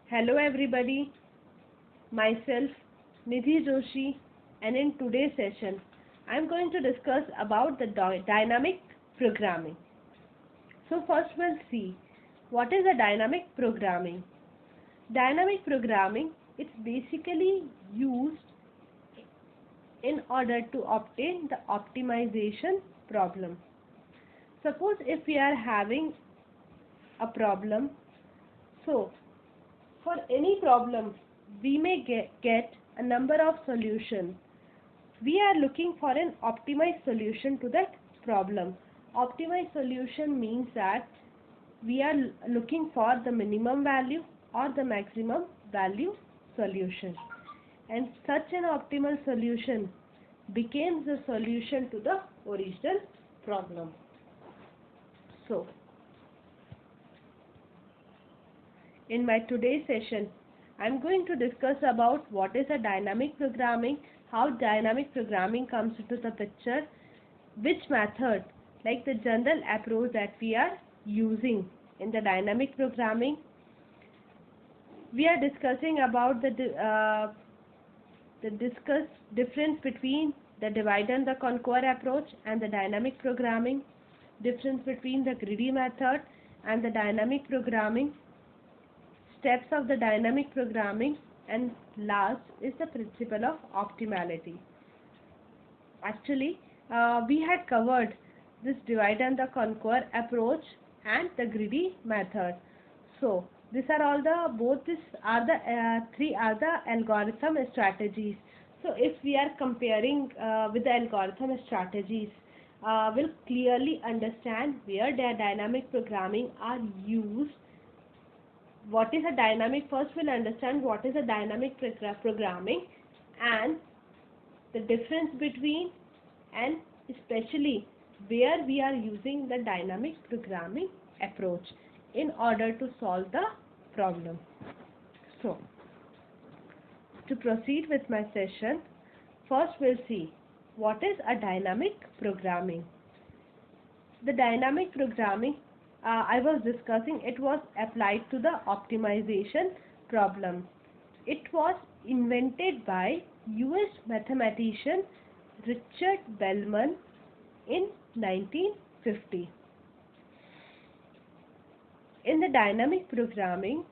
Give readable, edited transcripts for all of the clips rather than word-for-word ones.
Hello everybody, myself Nidhi Joshi, and in today's session I am going to discuss about the dynamic programming. So first we'll see what is a dynamic programming. Dynamic programming, it's basically used in order to obtain the optimization problem. Suppose if we are having a problem, so for any problem, we may get a number of solutions. We are looking for an optimized solution to that problem. Optimized solution means that we are looking for the minimum value or the maximum value solution. And such an optimal solution becomes the solution to the original problem. So, in my today's session, I am going to discuss about what is a dynamic programming, how dynamic programming comes into the picture, which method, like the general approach that we are using in the dynamic programming. We are discussing about the difference between the divide and the conquer approach and the dynamic programming, difference between the greedy method and the dynamic programming, steps of the dynamic programming, and last is the principle of optimality. Actually, we had covered this divide and the conquer approach and the greedy method. So these are all three are the algorithm strategies. So if we are comparing with the algorithm strategies, we'll clearly understand where the dynamic programming are used. What is a dynamic? First we'll understand what is a dynamic programming and the difference between, and especially where we are using the dynamic programming approach in order to solve the problem. So, to proceed with my session, first we'll see what is a dynamic programming. The dynamic programming I was discussing, it was applied to the optimization problem. It was invented by US mathematician Richard Bellman in 1950. In the dynamic programming,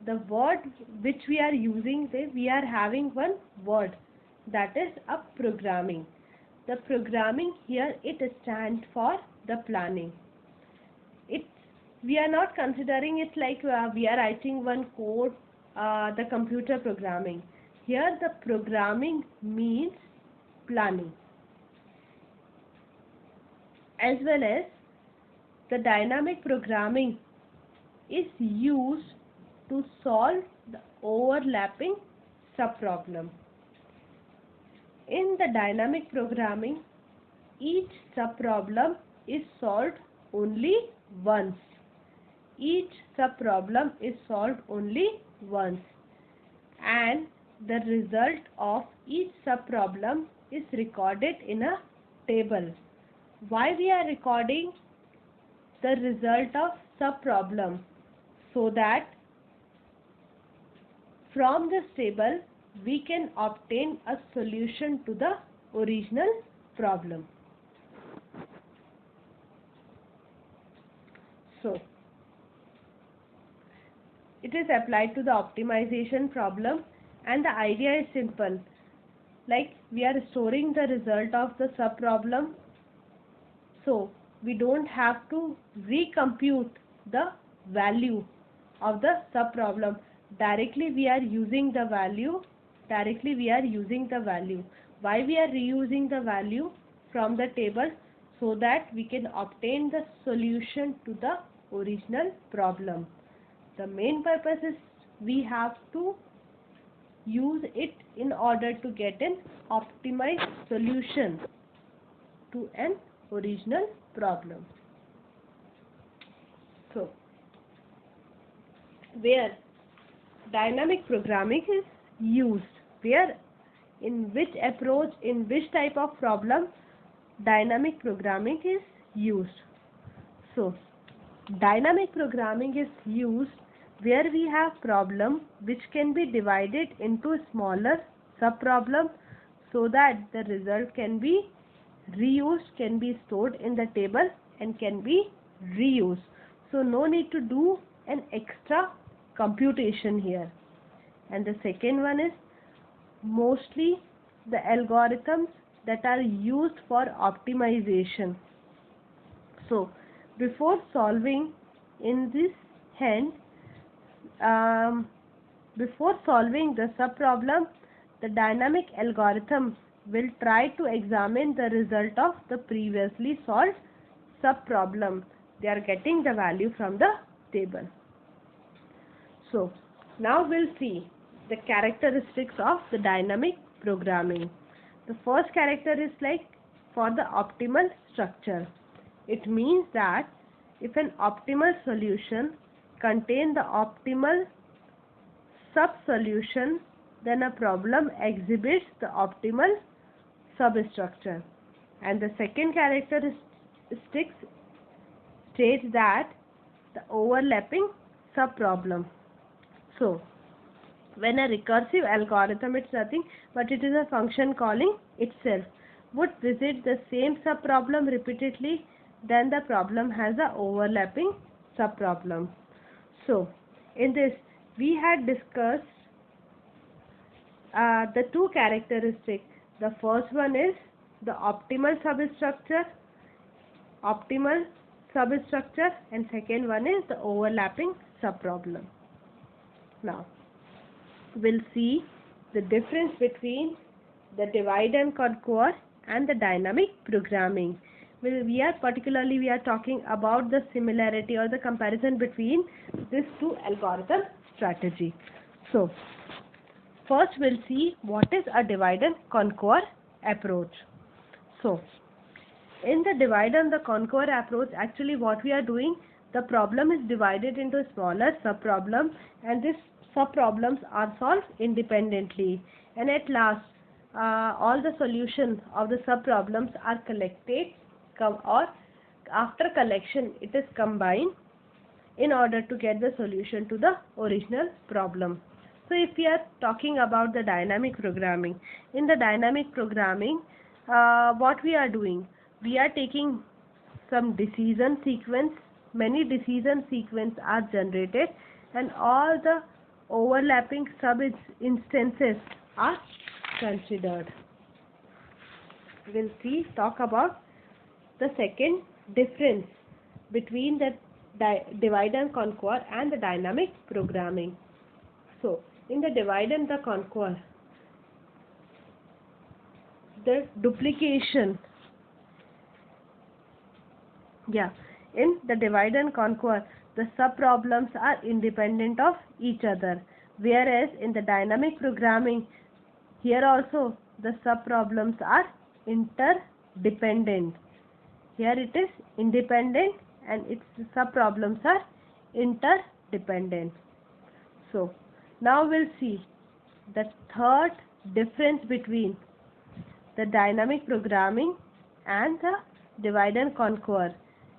the word which we are using, we are having one word, that is a programming. The programming here, it stands for the planning. We are not considering it like we are writing one code, the computer programming. Here the programming means planning. As well as the dynamic programming is used to solve the overlapping subproblem. In the dynamic programming, each subproblem is solved only once. Each subproblem is solved only once, and the result of each subproblem is recorded in a table. Why we are recording the result of subproblem? So that from this table we can obtain a solution to the original problem. So, it is applied to the optimization problem, and the idea is simple. Like we are storing the result of the subproblem, so we don't have to recompute the value of the subproblem. Directly we are using the value. Why we are reusing the value from the table? So that we can obtain the solution to the original problem. The main purpose is we have to use it in order to get an optimized solution to an original problem. So, where dynamic programming is used, where in which approach, in which type of problem dynamic programming is used. So, dynamic programming is used where we have problem which can be divided into smaller sub-problem so that the result can be reused, can be stored in the table and can be reused. So no need to do an extra computation here. And the second one is mostly the algorithms that are used for optimization. So before solving in this hand, before solving the sub-problem, the dynamic algorithm will try to examine the result of the previously solved sub-problem. They are getting the value from the table. So now we'll see the characteristics of the dynamic programming. The first character is like for the optimal structure. It means that if an optimal solution contains the optimal sub-solution, then a problem exhibits the optimal substructure. And the second characteristic states that the overlapping sub-problem. So when a recursive algorithm, it's nothing but it is a function calling itself, would visit the same sub-problem repeatedly, then the problem has a overlapping sub-problem. So in this we had discussed the two characteristics. The first one is the optimal substructure, and second one is the overlapping sub-problem. Now we'll see the difference between the divide and conquer and the dynamic programming. We are talking about the similarity or the comparison between these two algorithm strategy. So first we'll see what is a divide and conquer approach. So in the divide and the conquer approach, actually what we are doing, the problem is divided into smaller sub-problems and these sub-problems are solved independently, and at last all the solutions of the sub-problems are collected, or after collection it is combined in order to get the solution to the original problem. So if we are talking about the dynamic programming, in the dynamic programming what we are doing, we are taking some decision sequence, many decision sequences are generated and all the overlapping sub instances are considered. We'll talk about the second difference between the divide and conquer and the dynamic programming. So in the divide and the conquer, the duplication, in the divide and conquer, the sub-problems are independent of each other, whereas in the dynamic programming, here also the sub-problems are interdependent. Here it is independent and its sub-problems are interdependent. So now we'll see the third difference between the dynamic programming and the divide and conquer.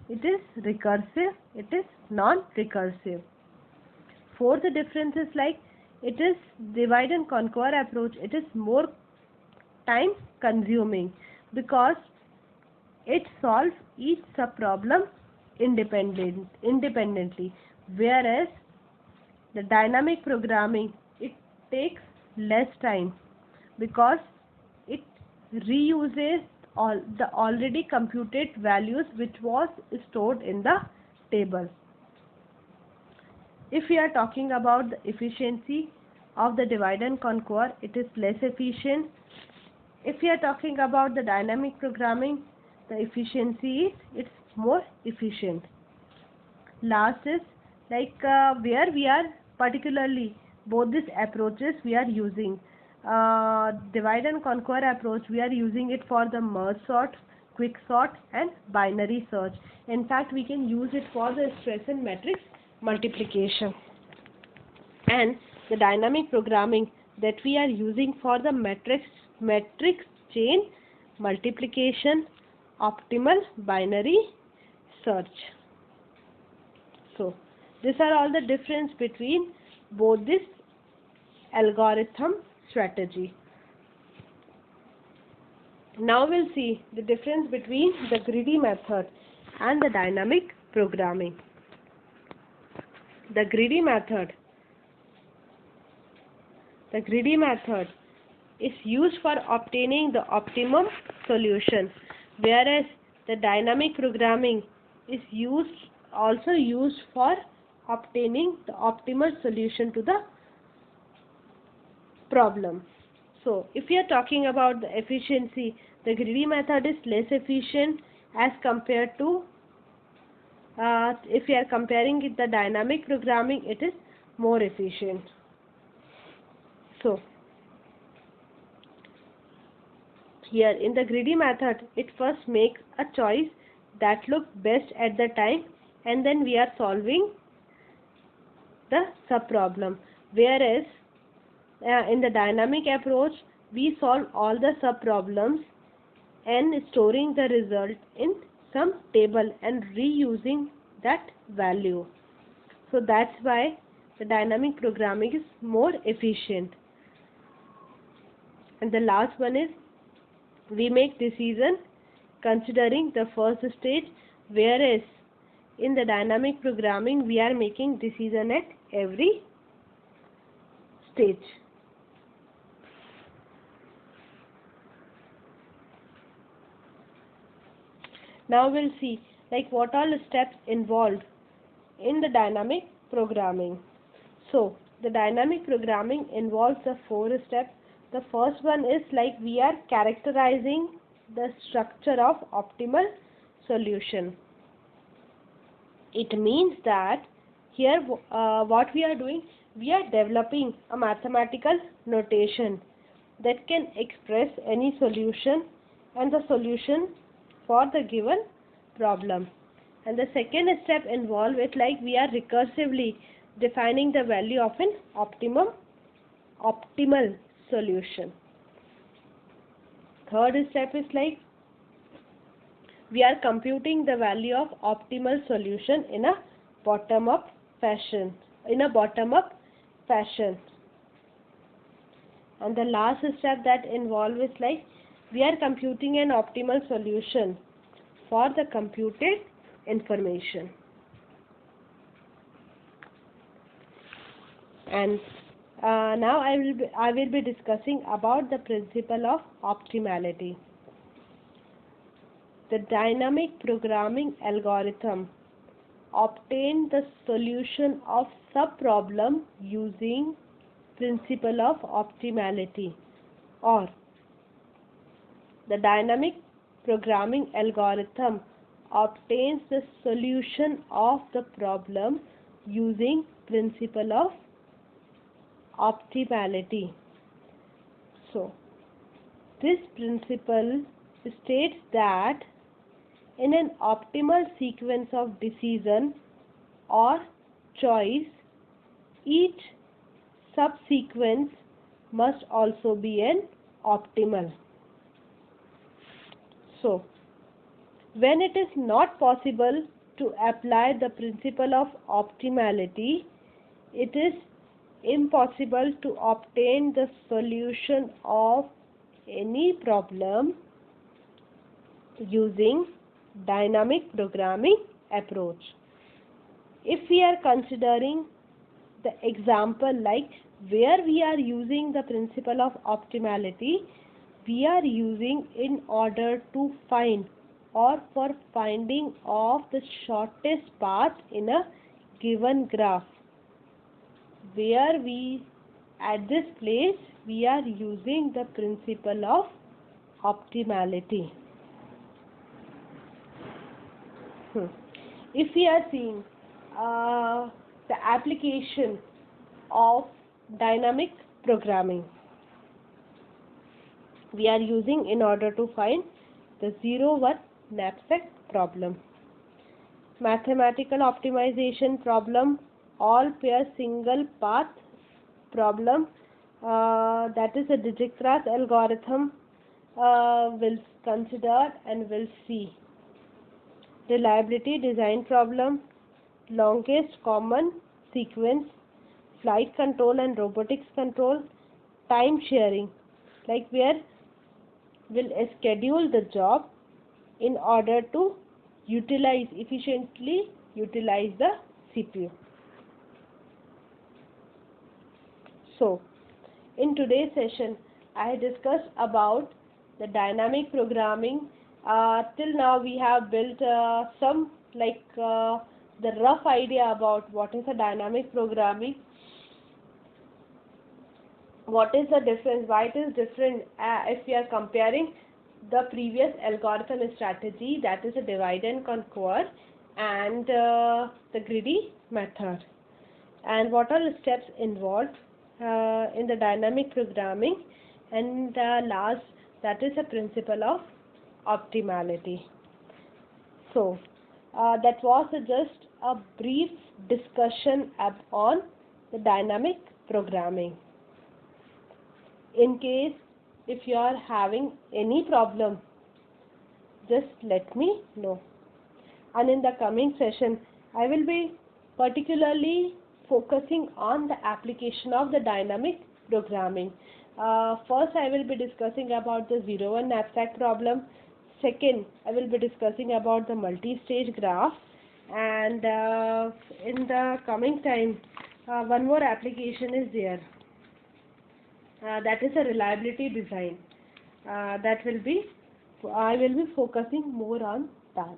It is recursive, it is non-recursive. Fourth difference is like it is divide and conquer approach, it is more time consuming because it solves each sub-problem independently, whereas the dynamic programming, it takes less time because it reuses all the already computed values which was stored in the table. If we are talking about the efficiency of the divide and conquer, it is less efficient. If we are talking about the dynamic programming, the efficiency is it's more efficient. Last is like where we are particularly both these approaches we are using. Divide and conquer approach, we are using it for the merge sort, quick sort and binary search. In fact, we can use it for the stress and matrix multiplication. And the dynamic programming that we are using for the matrix chain multiplication, optimal binary search. So These are all the difference between both this algorithm strategy. Now we'll see the difference between the greedy method and the dynamic programming. The greedy method is used for obtaining the optimum solution, whereas the dynamic programming is also used for obtaining the optimal solution to the problem. So if we are talking about the efficiency, the greedy method is less efficient as compared to if we are comparing with the dynamic programming, it is more efficient. So here in the greedy method, it first makes a choice that looks best at the time, and then we are solving the sub-problem. Whereas in the dynamic approach, we solve all the sub-problems and storing the result in some table and reusing that value. So that's why the dynamic programming is more efficient. And the last one is, we make decision considering the first stage, whereas in the dynamic programming we are making decision at every stage. Now we'll see like what all steps involved in the dynamic programming. So the dynamic programming involves the 4 steps. The first one is like we are characterizing the structure of optimal solution. It means that here what we are doing, we are developing a mathematical notation that can express any solution and the solution for the given problem. And the second step involved is like we are recursively defining the value of an optimal solution. Third step is like we are computing the value of optimal solution in a bottom-up fashion. And the last step that involves is like we are computing an optimal solution for the computed information. And now I will be discussing about the principle of optimality. The dynamic programming algorithm obtain the solution of sub-problem using principle of optimality, or the dynamic programming algorithm obtains the solution of the problem using principle of optimality. So this principle states that in an optimal sequence of decision or choice, each subsequence must also be an optimal. So when it is not possible to apply the principle of optimality, it is impossible to obtain the solution of any problem using dynamic programming approach. If we are considering the example like where we are using the principle of optimality, we are using in order to find or for finding of the shortest path in a given graph, where we at this place we are using the principle of optimality. If we are seeing the application of dynamic programming, we are using in order to find the 0-1 knapsack problem, mathematical optimization problem, all pair single path problem, that is a Dijkstra's algorithm, will consider and will see reliability design problem, longest common sequence, flight control and robotics control, time sharing, like where we'll schedule the job in order to efficiently utilize the CPU. So, in today's session, I discussed about the dynamic programming. Till now, we have built some the rough idea about what is a dynamic programming, what is the difference, why it is different if we are comparing the previous algorithm strategy, that is a divide and conquer, and the greedy method, and what are the steps involved in the dynamic programming, and last, that is the principle of optimality. So that was just a brief discussion on the dynamic programming. In case if you are having any problem, just let me know. And in the coming session, I will be particularly focusing on the application of the dynamic programming. First, I will be discussing about the 0-1 knapsack problem. Second, I will be discussing about the multi-stage graph. And in the coming time, one more application is there. That is a reliability design. I will be focusing more on that.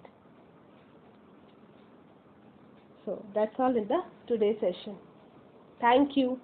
So that's all in the today's session. Thank you.